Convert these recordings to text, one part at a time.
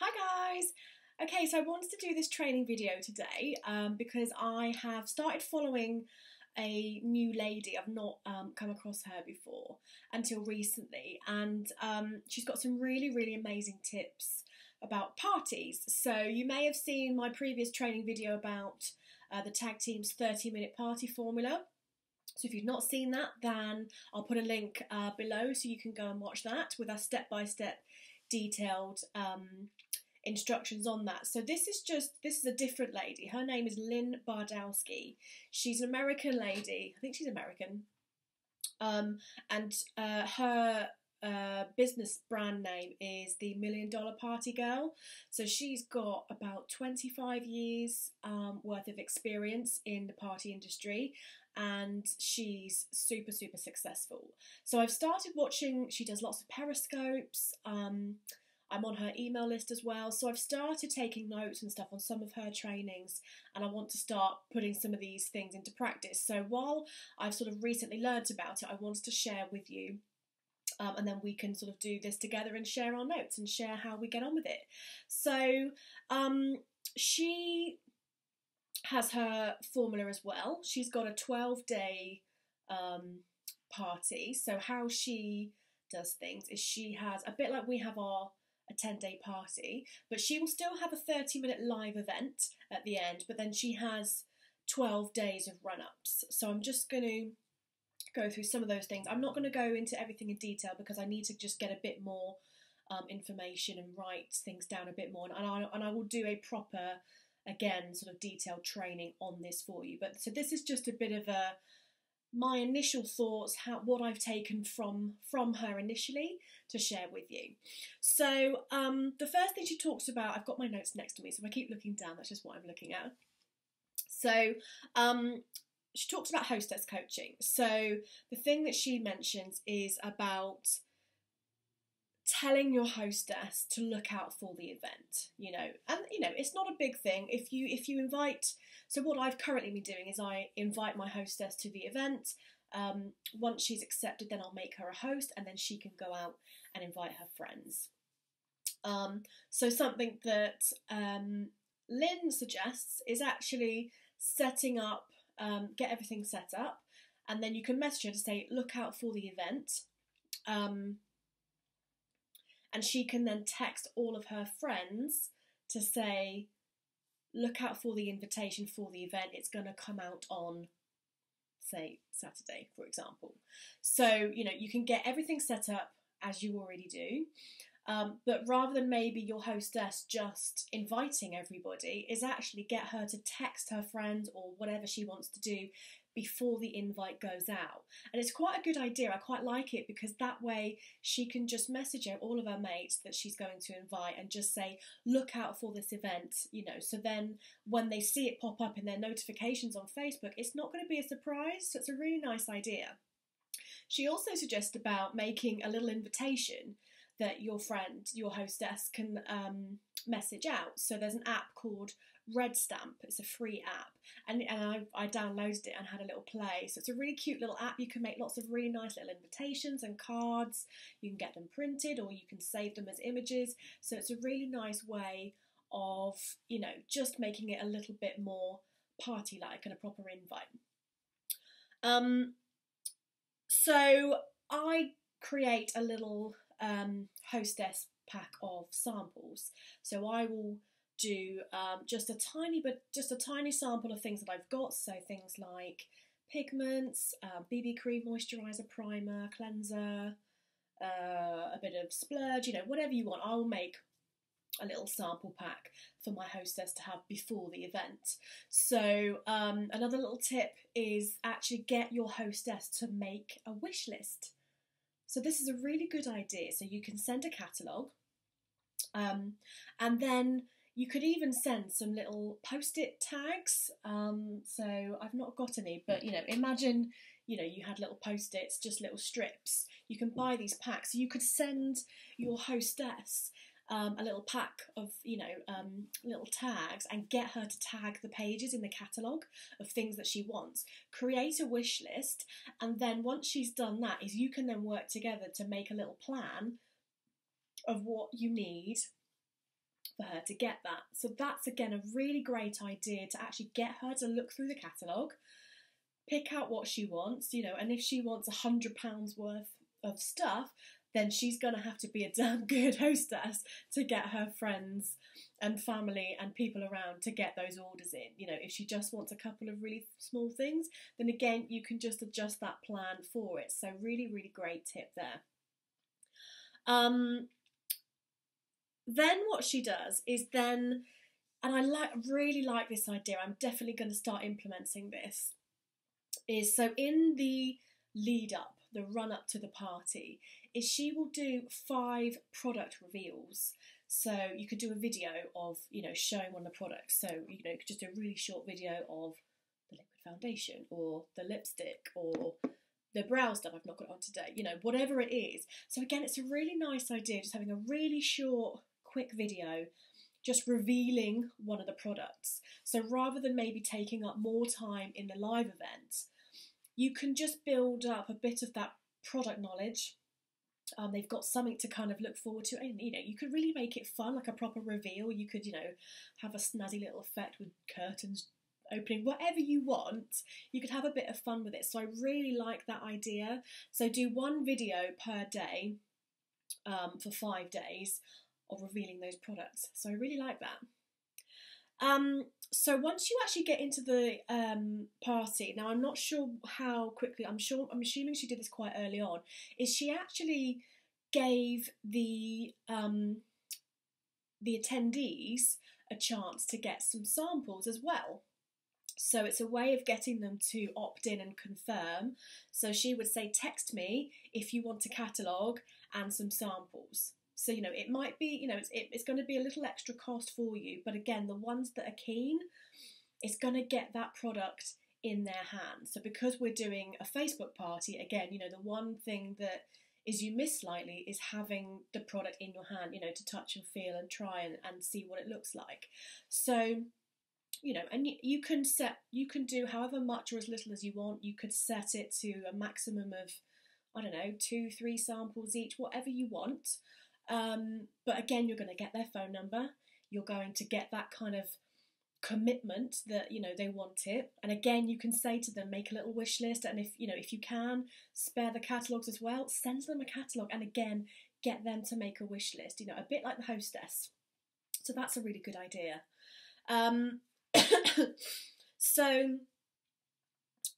Hi guys! Okay, so I wanted to do this training video today because I have started following a new lady. I've not come across her before until recently, and she's got some really amazing tips about parties. So you may have seen my previous training video about the tag team's 30-minute party formula. So if you've not seen that, then I'll put a link below so you can go and watch that with our step-by-step detailed instructions on that. So this is a different lady. Her name is Lynn Bardowski. She's an American lady. I think she's American. And her business brand name is the $1 Million Party Girl. So she's got about 25 years worth of experience in the party industry, and she's super successful. So I've started watching. She does lots of periscopes. I'm on her email list as well, so I've started taking notes and stuff on some of her trainings, and I want to start putting some of these things into practice. So while I've sort of recently learnt about it, I wanted to share with you, and then we can sort of do this together and share our notes and share how we get on with it. So she has her formula as well. She's got a 12-day party. So how she does things is she has, a bit like we have a 10-day party, but she will still have a 30-minute live event at the end, but then she has 12 days of run-ups. So I'm just going to go through some of those things. I'm not going to go into everything in detail because I need to just get a bit more information and write things down a bit more, and I will do a proper, again, sort of detailed training on this for you. But so this is just a bit of my initial thoughts, what I've taken from her initially to share with you. So the first thing she talks about, I've got my notes next to me, so if I keep looking down, that's just what I'm looking at. So she talks about hostess coaching. So the thing that she mentions is about telling your hostess to look out for the event, and it's not a big thing if you invite. So what I've currently been doing is I invite my hostess to the event. Once she's accepted, then I'll make her a host, and then she can go out and invite her friends. So something that Lynn suggests is actually setting up, get everything set up, and then you can message her to say, look out for the event. And she can then text all of her friends to say, look out for the invitation for the event. It's going to come out on, say, Saturday, for example. So, you can get everything set up as you already do. But rather than maybe your hostess just inviting everybody, is actually get her to text her friends or whatever she wants to do before the invite goes out. And it's quite a good idea. I quite like it because that way she can just message out all of her mates that she's going to invite and just say, look out for this event, so then when they see it pop up in their notifications on Facebook, it's not going to be a surprise. So it's a really nice idea. She also suggests about making a little invitation that your friend, your hostess, can message out. So there's an app called Red Stamp. It's a free app, and I downloaded it and had a little play. So it's a really cute little app. You can make lots of really nice little invitations and cards. You can get them printed, or you can save them as images. So it's a really nice way of, just making it a little bit more party-like and a proper invite. So I create a little hostess pack of samples. So I will do just a tiny sample of things that I've got. So things like pigments, BB cream, moisturiser, primer, cleanser, a bit of splurge, whatever you want. I'll make a little sample pack for my hostess to have before the event. So another little tip is actually get your hostess to make a wish list. So this is a really good idea. So you can send a catalogue, and then you could even send some little post-it tags. So I've not got any, but imagine you had little post-its, just little strips. You can buy these packs. So you could send your hostess a little pack of little tags and get her to tag the pages in the catalogue of things that she wants. Create a wish list, and then once she's done that, is you can then work together to make a little plan of what you need for her to get that. So that's, again, a really great idea to actually get her to look through the catalogue, pick out what she wants, you know, and if she wants £100 worth of stuff, then she's going to have to be a damn good hostess to get her friends and family and people around to get those orders in. You know, if she just wants a couple of really small things, then again, you can just adjust that plan for it. So really, really great tip there. Then what she does is then, and I really like this idea, I'm definitely going to start implementing this, is so in the lead up, the run up to the party, is she will do 5 product reveals. So you could do a video of, you know, showing one of the products. So, you know, you could just do a really short video of the liquid foundation or the lipstick or the brow stuff I've not got on today, you know, whatever it is. So again, it's a really nice idea, just having a really short, quick video just revealing one of the products. So rather than maybe taking up more time in the live event, you can just build up a bit of that product knowledge. They've got something to kind of look forward to, and you know, you could really make it fun, like a proper reveal. You could, you know, have a snazzy little effect with curtains opening, whatever you want. You could have a bit of fun with it. So I really like that idea. So do 1 video per day for 5 days of revealing those products. So I really like that. So once you actually get into the party, now I'm not sure how quickly, I'm assuming she did this quite early on, is she actually gave the attendees a chance to get some samples as well. So it's a way of getting them to opt in and confirm. So she would say, text me if you want a catalogue and some samples. So, you know, it might be, you know, it's going to be a little extra cost for you. But again, the ones that are keen, it's going to get that product in their hands. So because we're doing a Facebook party, again, you know, the one thing that is you miss slightly is having the product in your hand, you know, to touch and feel and try and see what it looks like. So, you know, and you can do however much or as little as you want. You could set it to a maximum of, I don't know, 2-3 samples each, whatever you want. But again, you're going to get their phone number. You're going to get that kind of commitment that, you know, they want it. And again, you can say to them, make a little wish list. And if, you know, if you can spare the catalogues as well, send them a catalogue. And again, get them to make a wish list, you know, a bit like the hostess. So that's a really good idea. So,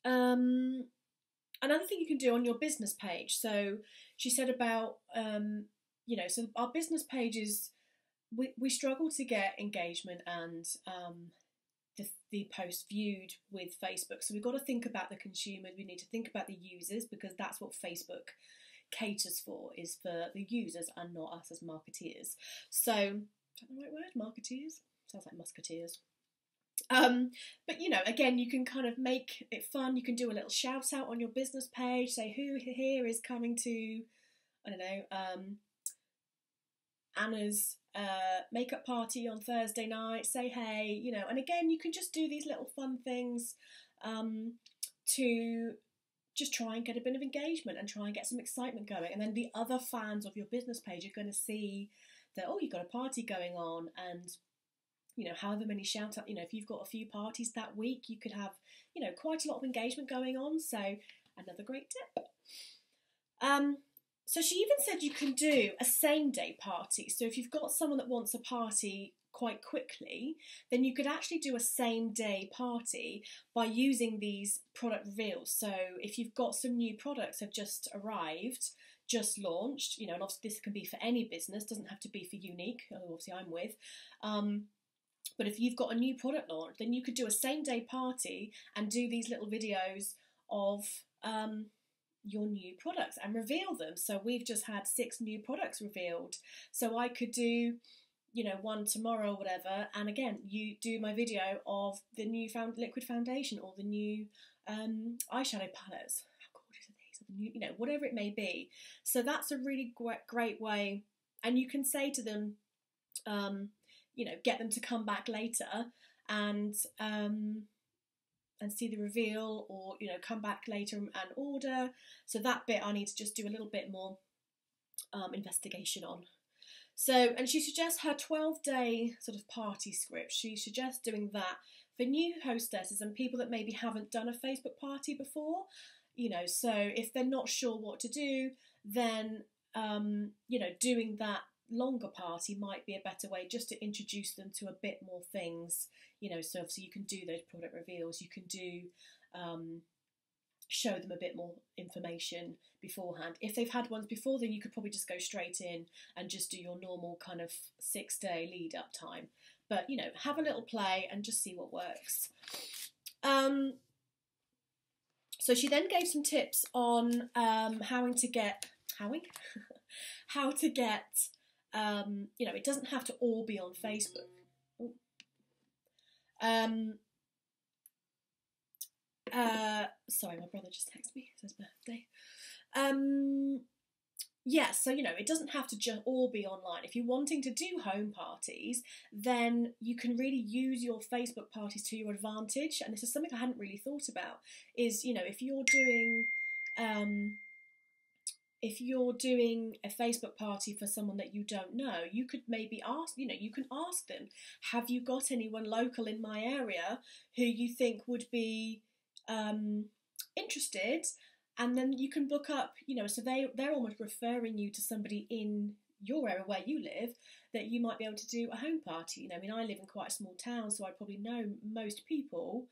another thing you can do on your business page. So she said about, you know, so our business pages, we struggle to get engagement and the post viewed with Facebook. So we've got to think about the consumers. We need to think about the users, because that's what Facebook caters for, is for the users and not us as marketeers. So, is that the right word? Marketeers? Sounds like musketeers. But you know, again, you can kind of make it fun. You can do a little shout out on your business page, say who here is coming to, I don't know, Anna's makeup party on Thursday night, say hey, you know. And again, you can just do these little fun things to just try and get a bit of engagement and try and get some excitement going. And then the other fans of your business page are going to see that, oh, you've got a party going on, and you know, however many shout out, you know, if you've got a few parties that week, you could have, you know, quite a lot of engagement going on. So another great tip. So she even said you can do a same day party. So if you've got someone that wants a party quite quickly, then you could actually do a same day party by using these product reveals. So if you've got some new products have just arrived, just launched, you know, and obviously this can be for any business, doesn't have to be for Unique, obviously I'm with, but if you've got a new product launch, then you could do a same day party and do these little videos of your new products and reveal them. So we've just had 6 new products revealed. So I could do, you know, one tomorrow or whatever. And again, you do my video of the new liquid foundation or the new eyeshadow palettes. How gorgeous are these? Or the new, you know, whatever it may be. So that's a really great way. And you can say to them, you know, get them to come back later and see the reveal, or, you know, come back later and order. So that bit I need to just do a little bit more investigation on. So, and she suggests her 12-day sort of party script. She suggests doing that for new hostesses and people that maybe haven't done a Facebook party before. You know, so if they're not sure what to do, then, you know, doing that longer party might be a better way just to introduce them to a bit more things, you know, so obviously you can do those product reveals, you can do, show them a bit more information beforehand. If they've had ones before, then you could probably just go straight in and just do your normal kind of 6-day lead up time. But, you know, have a little play and just see what works. So she then gave some tips on how to get, you know, it doesn't have to all be on Facebook. Sorry, my brother just texted me. It's his birthday. Yeah, so, you know, it doesn't have to just all be online. If you're wanting to do home parties, then you can really use your Facebook parties to your advantage. And this is something I hadn't really thought about, is, you know, if you're doing a Facebook party for someone that you don't know, you could maybe ask, you know, you can ask them, have you got anyone local in my area who you think would be interested? And then you can book up, you know, so they're almost referring you to somebody in your area where you live that you might be able to do a home party. You know, I mean, I live in quite a small town, so I probably know most people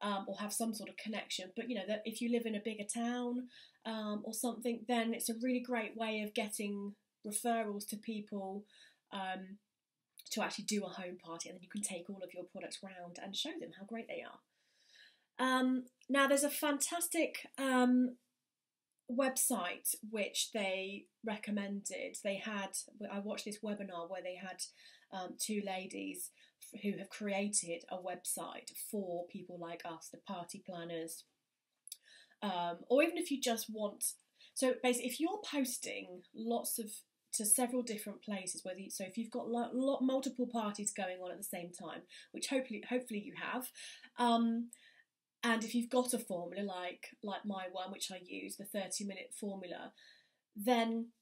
or have some sort of connection. But, you know, that if you live in a bigger town or something, then it's a really great way of getting referrals to people to actually do a home party. And then you can take all of your products round and show them how great they are. Now, there's a fantastic website which they recommended. I watched this webinar where they had two ladies who have created a website for people like us, the party planners, or even if you just want. So basically, if you're posting to several different places, so if you've got multiple parties going on at the same time, which hopefully you have. And if you've got a formula like my one, which I use, the 30-minute formula, then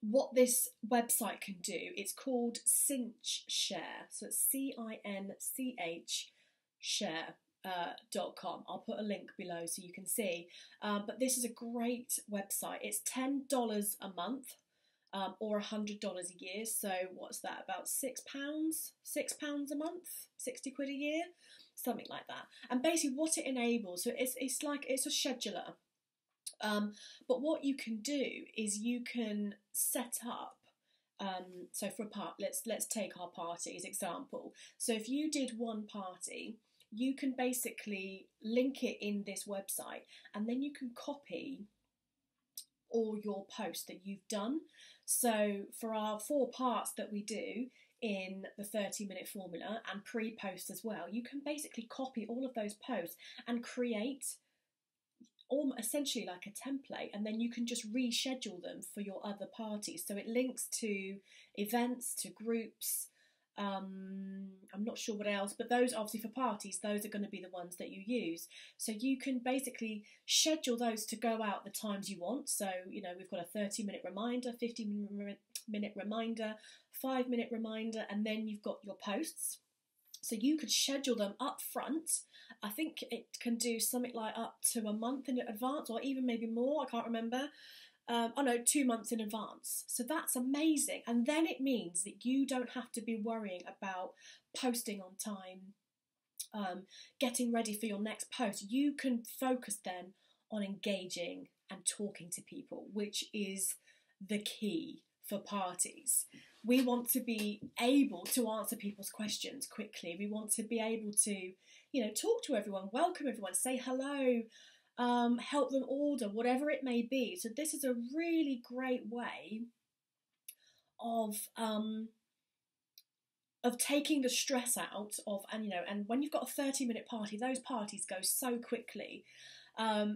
what this website can do, it's called Cinch Share. So it's CINCH share.com. I'll put a link below so you can see. But this is a great website. It's $10 a month or $100 a year. So what's that? About £6? £6 a month? 60 quid a year? Something like that. And basically what it enables, so it's a scheduler. But what you can do is you can set up, so for a part, let's take our party as example. So if you did one party, you can basically link it in this website, and then you can copy all your posts that you've done. So for our 4 parts that we do in the 30-minute formula and pre-post as well, you can basically copy all of those posts and create essentially like a template, and then you can just reschedule them for your other parties. So it links to events, to groups, I'm not sure what else, but those obviously for parties, those are going to be the ones that you use. So you can basically schedule those to go out the times you want. So, you know, we've got a 30-minute reminder, 15-minute reminder, 5-minute reminder, and then you've got your posts. So you could schedule them up front. I think it can do something like up to a month in advance, or even maybe more, I can't remember. 2 months in advance. So that's amazing. And then it means that you don't have to be worrying about posting on time, getting ready for your next post. You can focus then on engaging and talking to people, which is the key for parties. We want to be able to answer people's questions quickly. We want to be able to, you know, talk to everyone, welcome everyone, say hello, help them order, whatever it may be. So this is a really great way of taking the stress out of, and when you've got a 30-minute party, those parties go so quickly.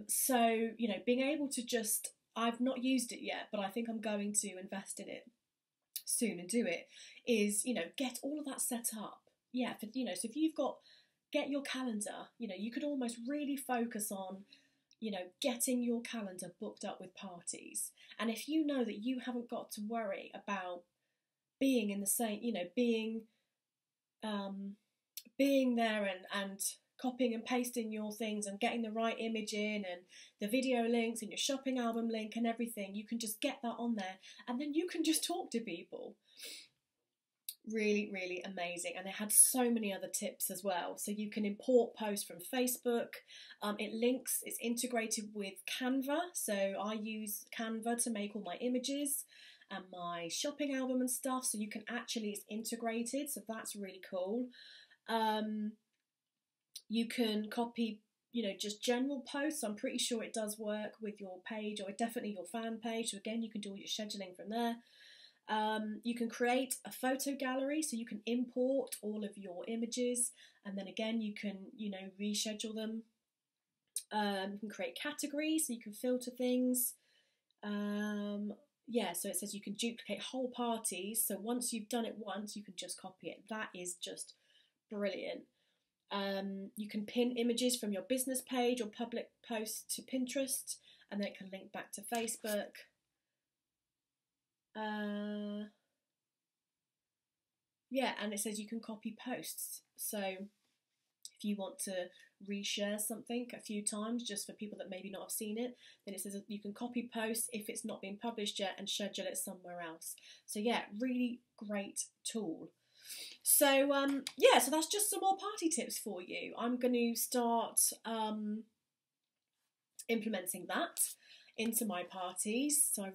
So, you know, being able to just, I've not used it yet, but I think I'm going to invest in it soon and do it, is, you know, get all of that set up. Yeah, so if you've got, get your calendar, you know, you could almost really focus on, you know, getting your calendar booked up with parties. And if you know that you haven't got to worry about being in the same, being there and copying and pasting your things and getting the right image in and the video links and your shopping album link and everything. You can just get that on there and then you can just talk to people. Really, really amazing. And they had so many other tips as well. So you can import posts from Facebook. It's integrated with Canva. So I use Canva to make all my images and my shopping album and stuff. So you can actually, it's integrated. So that's really cool. You can copy, just general posts. I'm pretty sure it does work with your page, or definitely your fan page. So again, you can do all your scheduling from there. You can create a photo gallery, so you can import all of your images, and then again you can reschedule them. You can create categories, so you can filter things. So it says you can duplicate whole parties, so once you've done it once you can just copy it. That is just brilliant. You can pin images from your business page or public posts to Pinterest, and then it can link back to Facebook. And it says you can copy posts. So if you want to reshare something a few times just for people that maybe not have seen it, then it says you can copy posts if it's not been published yet and schedule it somewhere else. So yeah, really great tool. So so that's just some more party tips for you. I'm going to start implementing that into my parties. So I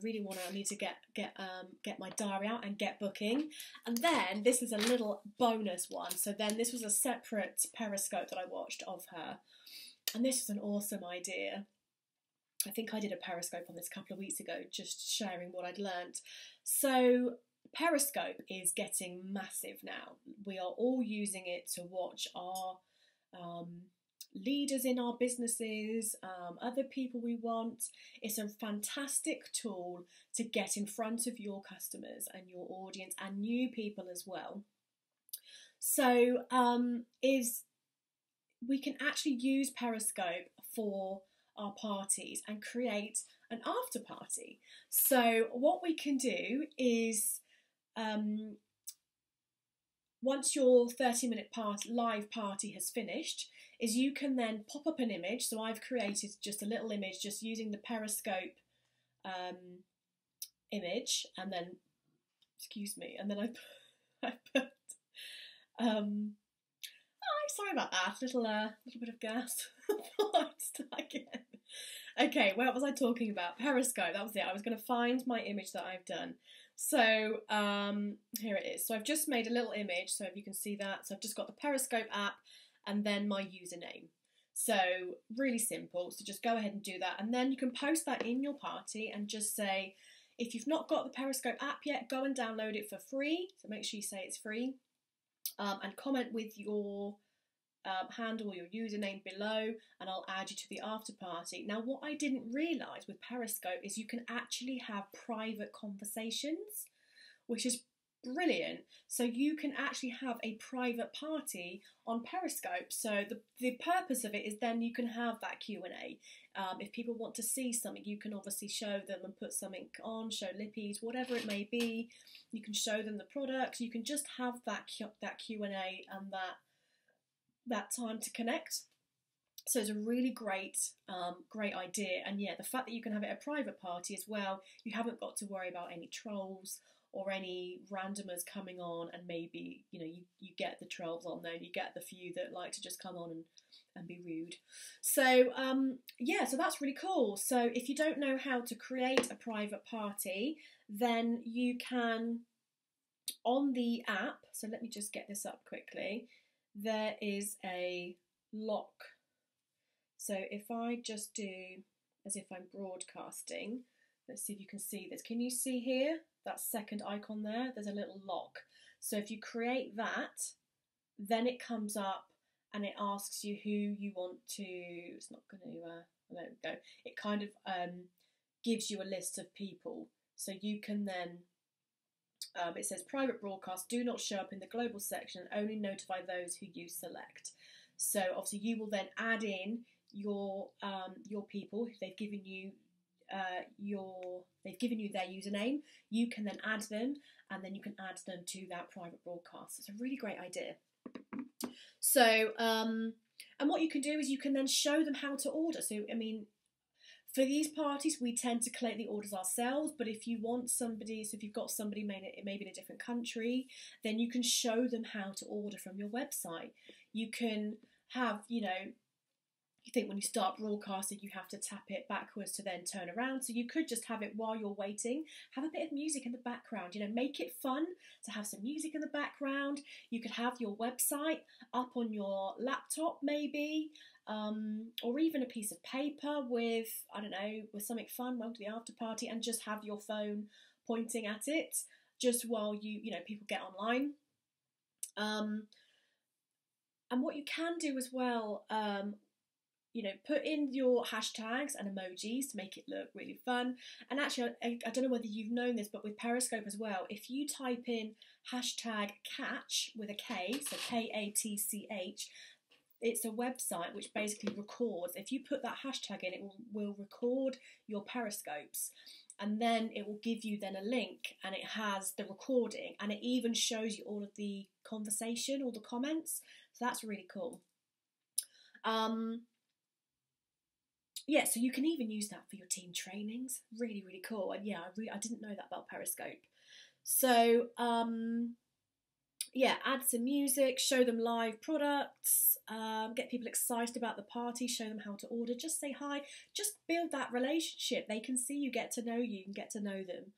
need to get my diary out and get booking. And then this is a little bonus one. So then this was a separate Periscope that I watched of her, and this was an awesome idea. I think I did a Periscope on this a couple of weeks ago, just sharing what I'd learned. So Periscope is getting massive now. We are all using it to watch our leaders in our businesses, other people we want. It's a fantastic tool to get in front of your customers and your audience and new people as well. So we can actually use Periscope for our parties and create an after party. So what we can do is once your 30-minute live party has finished, is you can then pop up an image. So I've created just a little image just using the Periscope image, and then, and then I put, sorry about that, little bit of gas. Again. Okay, what was I talking about? Periscope, that was it. I was going to find my image that I've done. So here it is. So I've just made a little image, so if you can see that. So I've just got the Periscope app and then my username. So really simple. So just go ahead and do that. And then you can post that in your party and just say, if you've not got the Periscope app yet, go and download it for free. So make sure you say it's free. And comment with your handle, your username below, and I'll add you to the after party. Now, what I didn't realise with Periscope is you can actually have private conversations, which is brilliant. So you can actually have a private party on Periscope. So the purpose of it is then you can have that Q&A. If people want to see something, you can obviously show them and put something on, show lippies, whatever it may be. You can show them the product. You can just have that Q&A and that time to connect. So it's a really great idea. And yeah, the fact that you can have it at a private party as well, you haven't got to worry about any trolls or any randomers coming on, and maybe you get the trolls on there, you get the few that like to just come on and be rude. So so that's really cool. So if you don't know how to create a private party, then you can, on the app, so let me just get this up quickly, there is a lock. So if I just do as if I'm broadcasting, let's see if you can see this. Can you see here, that second icon there? There's a little lock. So if you create that, then it comes up and it asks you who you want to, it's not going to, there we go. It kind of gives you a list of people. So you can then, it says private broadcast, do not show up in the global section, only notify those who you select. So obviously you will then add in your people if they've given you they've given you their username, you can then add them, and then you can add them to that private broadcast. It's a really great idea. So, and what you can do is you can then show them how to order. So, I mean, for these parties, we tend to collect the orders ourselves, but if you want somebody, so if you've got somebody maybe in a different country, then you can show them how to order from your website. You can have, you think when you start broadcasting, you have to tap it backwards to then turn around. So you could just have it while you're waiting, have a bit of music in the background, make it fun to have some music in the background. You could have your website up on your laptop maybe, or even a piece of paper with, I don't know, with something fun, welcome to the after party, and just have your phone pointing at it just while people get online. And what you can do as well, put in your hashtags and emojis to make it look really fun. And actually, I don't know whether you've known this, but with Periscope as well, if you type in hashtag catch with a K, so KATCH, it's a website which basically records. If you put that hashtag in, it will record your Periscopes. And then it will give you then a link, and it has the recording, and it even shows you all of the conversation, all the comments. So that's really cool. Yeah, so you can even use that for your team trainings. Really, really cool. And yeah, I didn't know that about Periscope. So, yeah, add some music, show them live products, get people excited about the party, show them how to order, just say hi, just build that relationship. They can see you, get to know you, and get to know them.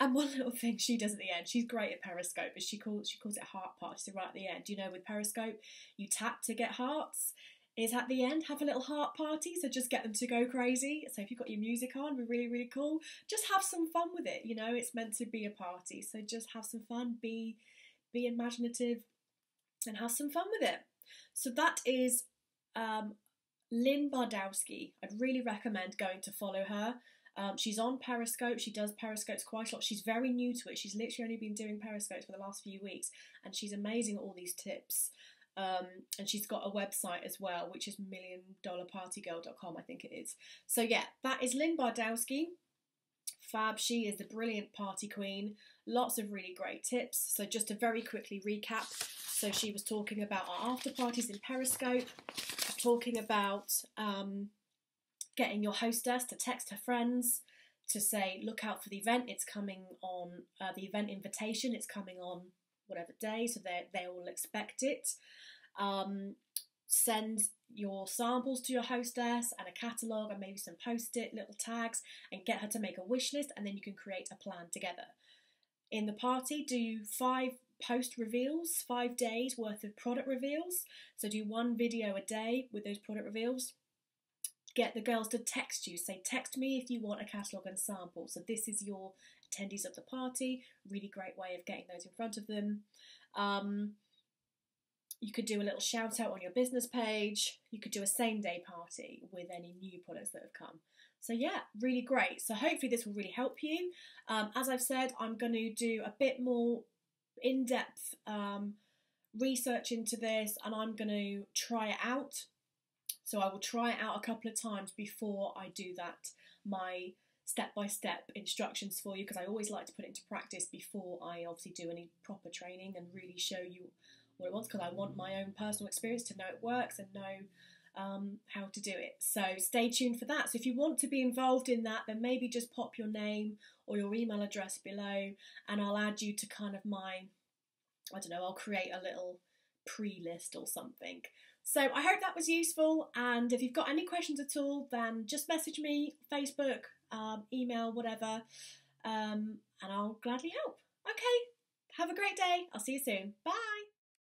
And one little thing she does at the end, she's great at Periscope, is she calls it heart party. So right at the end, with Periscope, you tap to get hearts. Is at the end, have a little heart party, so just get them to go crazy. So if you've got your music on, be really, really cool. Just have some fun with it, it's meant to be a party. So just have some fun, be imaginative, and have some fun with it. So that is Lynn Bardowski. I'd really recommend going to follow her. She's on Periscope. She does Periscopes quite a lot. She's very new to it. She's literally only been doing Periscopes for the last few weeks, and she's amazing at all these tips. And she's got a website as well, which is milliondollarpartygirl.com, I think it is. So yeah, that is Lynn Bardowski. Fab. She is the brilliant party queen. Lots of really great tips. So just to very quickly recap. So she was talking about our after parties in Periscope, talking about getting your hostess to text her friends to say, look out for the event. It's coming on, the event invitation. It's coming on whatever day, so they will expect it. Send your samples to your hostess and a catalogue and maybe some post-it little tags, and get her to make a wish list, and then you can create a plan together. In the party, do 5 post reveals, 5 days worth of product reveals. So do 1 video a day with those product reveals. Get the girls to text you, say text me if you want a catalogue and sample. So this is your attendees of the party. Really great way of getting those in front of them. You could do a little shout out on your business page. You could do a same day party with any new products that have come. So yeah, really great. So hopefully this will really help you. As I've said, I'm going to do a bit more in-depth research into this, and I'm going to try it out. So I will try it out a couple of times before I do my step-by-step instructions for you, because I always like to put it into practice before I obviously do any proper training and really show you what it wants, because I want my own personal experience to know it works and know how to do it. So stay tuned for that. So if you want to be involved in that, then maybe just pop your name or your email address below, and I'll add you to kind of I'll create a little pre-list or something. So I hope that was useful, and if you've got any questions at all, then just message me, Facebook, email, whatever, and I'll gladly help. Okay, have a great day. I'll see you soon. Bye.